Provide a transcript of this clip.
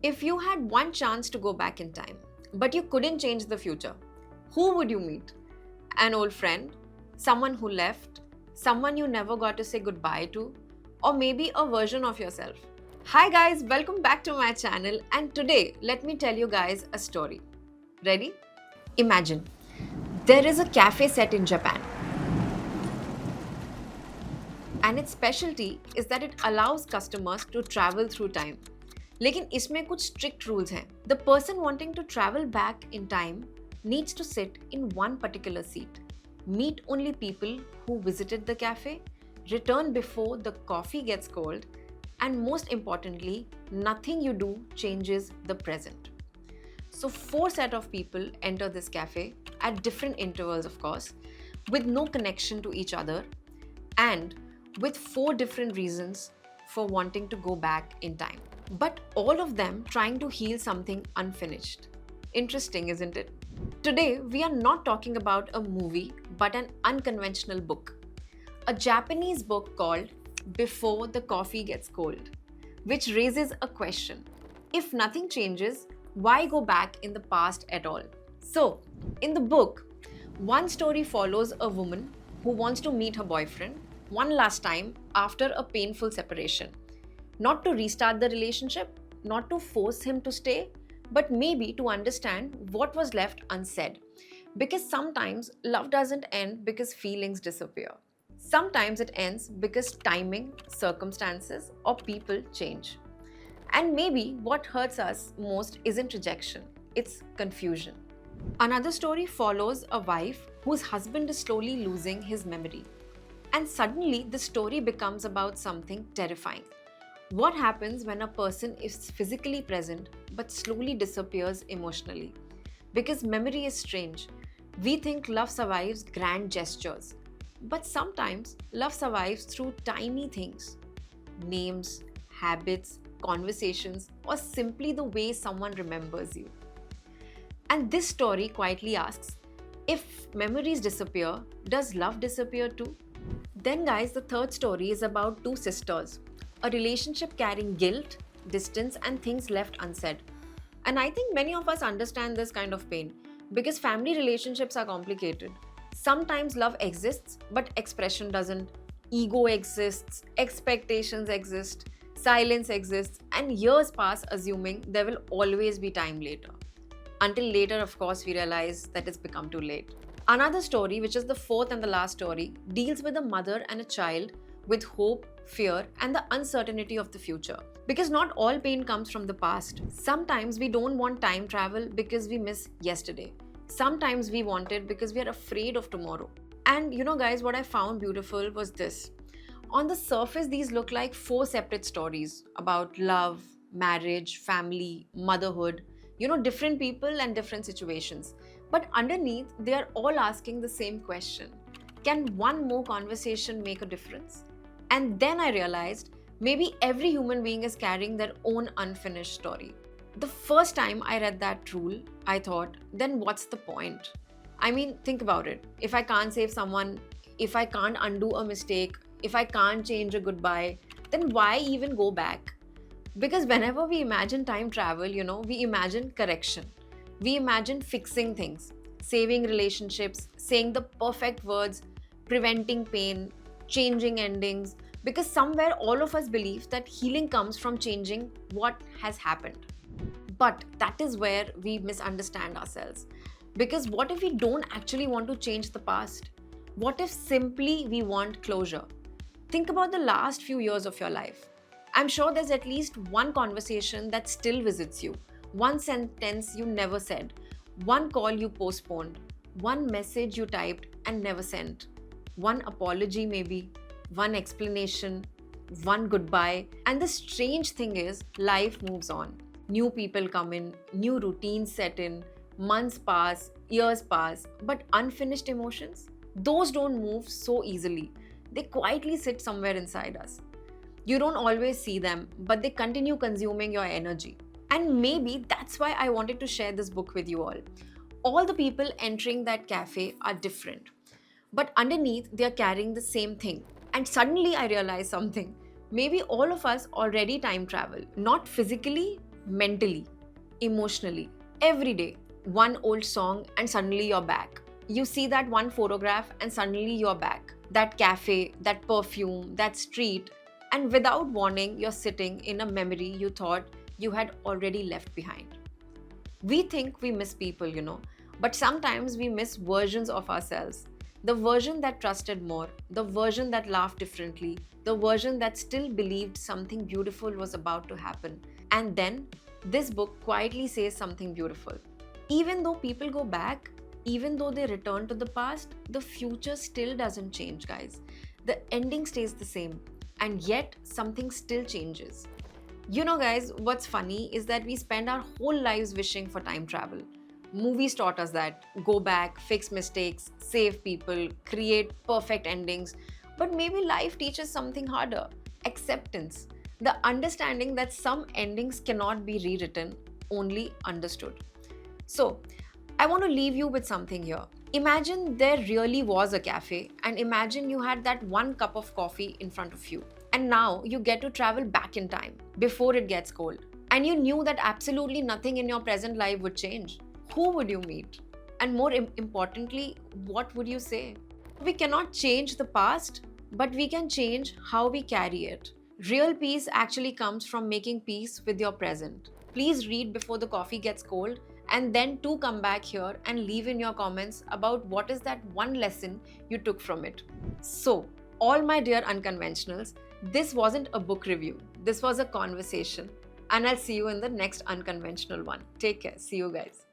If you had one chance to go back in time, but you couldn't change the future, who would you meet? An old friend? Someone who left? Someone you never got to say goodbye to? Or maybe a version of yourself? Hi guys, welcome back to my channel, and today let me tell you guys a story. Ready? Imagine there is a cafe set in Japan, and its specialty is that it allows customers to travel through time. लेकिन इसमें कुछ strict rules हैं. The person wanting to travel back in time needs to sit in one particular seat, meet only people who visited the cafe, return before the coffee gets cold, and most importantly, nothing you do changes the present. So 4 set of people enter this cafe at different intervals, of course, with no connection to each other and with 4 different reasons for wanting to go back in time. But all of them trying to heal something unfinished. Interesting, isn't it? Today, we are not talking about a movie, but an unconventional book. A Japanese book called Before the Coffee Gets Cold, which raises a question. If nothing changes, why go back in the past at all? So, in the book, one story follows a woman who wants to meet her boyfriend one last time after a painful separation. Not to restart the relationship, not to force him to stay, but maybe to understand what was left unsaid. Because sometimes love doesn't end because feelings disappear. Sometimes it ends because timing, circumstances, or people change. And maybe what hurts us most isn't rejection, it's confusion. Another story follows a wife whose husband is slowly losing his memory. And suddenly the story becomes about something terrifying. What happens when a person is physically present but slowly disappears emotionally? Because memory is strange. We think love survives grand gestures. But sometimes love survives through tiny things. Names, habits, conversations, or simply the way someone remembers you. And this story quietly asks, if memories disappear, does love disappear too? Then guys, the third story is about 2 sisters. A relationship carrying guilt, distance, and things left unsaid. And I think many of us understand this kind of pain because family relationships are complicated. Sometimes love exists, but expression doesn't. Ego exists, expectations exist, silence exists, and years pass assuming there will always be time later. Until later, of course, we realize that it's become too late. Another story, which is the 4th and the last story, deals with a mother and a child with hope, fear, and the uncertainty of the future. Because not all pain comes from the past. Sometimes we don't want time travel because we miss yesterday. Sometimes we want it because we are afraid of tomorrow. And you know, guys, what I found beautiful was this. On the surface, these look like 4 separate stories about love, marriage, family, motherhood, different people and different situations. But underneath, they are all asking the same question. Can one more conversation make a difference? And then I realized maybe every human being is carrying their own unfinished story. The first time I read that rule, I thought, then what's the point? I mean, think about it. If I can't save someone, if I can't undo a mistake, if I can't change a goodbye, then why even go back? Because whenever we imagine time travel, we imagine correction. We imagine fixing things, saving relationships, saying the perfect words, preventing pain, changing endings, because somewhere all of us believe that healing comes from changing what has happened. But that is where we misunderstand ourselves. Because what if we don't actually want to change the past? What if simply we want closure? Think about the last few years of your life. I'm sure there's at least one conversation that still visits you, one sentence you never said, one call you postponed, one message you typed and never sent, one apology maybe, one explanation, one goodbye. And the strange thing is, life moves on. New people come in, new routines set in, months pass, years pass, but unfinished emotions, those don't move so easily. They quietly sit somewhere inside us. You don't always see them, but they continue consuming your energy. And maybe that's why I wanted to share this book with you all. All the people entering that cafe are different, but underneath they are carrying the same thing. And suddenly I realized something. Maybe all of us already time travel, not physically, mentally, emotionally, every day. One old song and suddenly you're back. You see that one photograph and suddenly you're back. That cafe, that perfume, that street, and without warning, you're sitting in a memory you thought you had already left behind. We think we miss people, but sometimes we miss versions of ourselves. The version that trusted more, the version that laughed differently, the version that still believed something beautiful was about to happen. And then this book quietly says something beautiful. Even though people go back, even though they return to the past, the future still doesn't change, guys. The ending stays the same, and yet something still changes. Guys, what's funny is that we spend our whole lives wishing for time travel. Movies taught us that go back, fix mistakes, save people, create perfect endings. But maybe life teaches something harder: acceptance. The understanding that some endings cannot be rewritten, only understood. So, I want to leave you with something here. Imagine there really was a cafe, and imagine you had that one cup of coffee in front of you. And now you get to travel back in time before it gets cold. And you knew that absolutely nothing in your present life would change. Who would you meet? And more importantly, what would you say? We cannot change the past, but we can change how we carry it. Real peace actually comes from making peace with your present. Please read before the coffee gets cold, and then do come back here and leave in your comments about what is that one lesson you took from it. So, all my dear unconventionals, this wasn't a book review. This was a conversation. And I'll see you in the next unconventional one. Take care. See you guys.